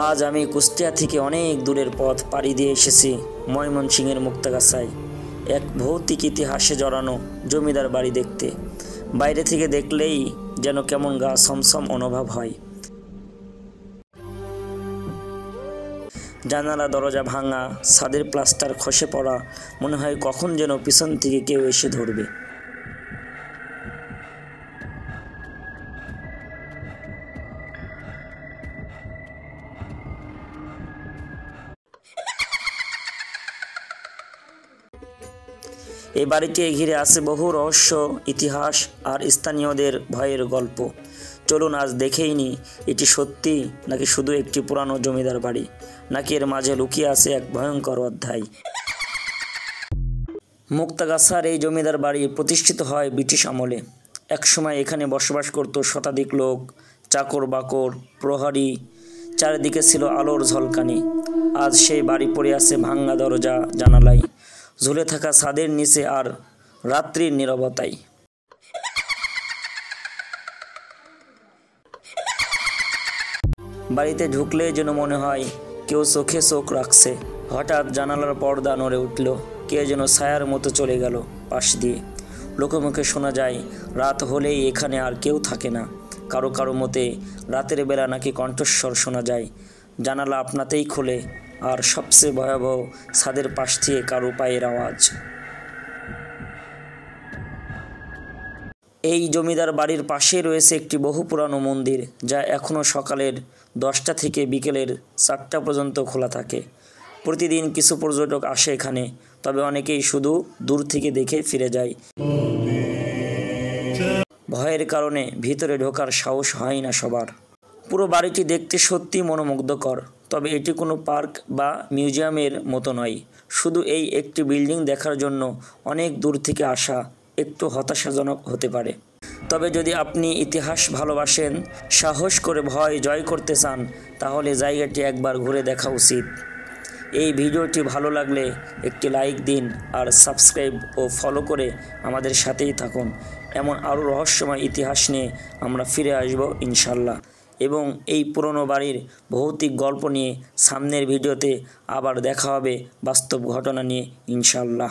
আজ আমি কুষ্টিয়া থেকে অনেক দূরের পথ পাড়ি দিয়ে এসেছি ময়মনসিংহের মুক্তাগাছায় এক ভৌতিক ইতিহাসে জড়ানো জমিদার বাড়ি দেখতে। বাইরে থেকে দেখলেই যেন কেমন গা ছমছম অনুভব হয়। জানালা দরজা ভাঙা, ছাদের প্লাস্টার খসে পড়া, মনে হয় কখন যেন পিছন থেকে কেউ এসে ধরবে। এই বাড়িকে ঘিরে আছে বহু রহস্য, ইতিহাস আর স্থানীয়দের ভয়ের গল্প। চলুন আজ দেখেই নি এটি সত্যি নাকি শুধু একটি পুরানো জমিদার বাড়ি, নাকি এর মাঝে লুকিয়ে আছে এক ভয়ঙ্কর অধ্যায়। মুক্তাগাছার এই জমিদার বাড়ি প্রতিষ্ঠিত হয় ব্রিটিশ আমলে। একসময় এখানে বসবাস করত শতাধিক লোক, চাকর বাকর, প্রহরী, চারিদিকে ছিল আলোর ঝলকানি। আজ সেই বাড়ি পড়ে আছে ভাঙা দরজা জানালায়, ঝুলে থাকা ছাদের নিচে আর রাত্রির নীরবতায়। বাড়িতে ঢুকলে যেন মনে হয় কেউ চোখে চোখ রাখছে। হঠাৎ জানালার পর্দা নড়ে উঠল, কে যেন ছায়ার মতো চলে গেল পাশ দিয়ে। লোকমুখে শোনা যায় রাত হলেই এখানে আর কেউ থাকে না। কারো কারো মতে রাতের বেলা নাকি কণ্ঠস্বর শোনা যায়, জানালা আপনাতেই খোলে, আর সবচেয়ে ভয়াবহ ছাদের পাশ দিয়ে কারো পায়ের আওয়াজ। এই জমিদার বাড়ির পাশে রয়েছে একটি বহু পুরানো মন্দির, যা এখনও সকালের 10টা থেকে বিকেলের 4টা পর্যন্ত খোলা থাকে। প্রতিদিন কিছু পর্যটক আসে এখানে, তবে অনেকেই শুধু দূর থেকে দেখে ফিরে যায়। ভয়ের কারণে ভিতরে ঢোকার সাহস হয় না সবার। পুরো বাড়িটি দেখতে সত্যি মনোমুগ্ধকর, তবে এটি কোনো পার্ক বা মিউজিয়ামের মতো নয়। শুধু এই একটি বিল্ডিং দেখার জন্য অনেক দূর থেকে আসা একটু হতাশাজনক হতে পারে। তবে যদি আপনি ইতিহাস ভালোবাসেন, সাহস করে ভয় জয় করতে চান, তাহলে জায়গাটি একবার ঘুরে দেখা উচিত। এই ভিডিওটি ভালো লাগলে একটি লাইক দিন আর সাবস্ক্রাইব ও ফলো করে আমাদের সাথেই থাকুন। এমন আরও রহস্যময় ইতিহাস নিয়ে আমরা ফিরে আসব ইনশাল্লাহ, এবং এই পুরনো বাড়ির ভৌতিক গল্প নিয়ে সামনের ভিডিওতে আবার দেখা হবে বাস্তব ঘটনা নিয়ে ইনশাল্লাহ।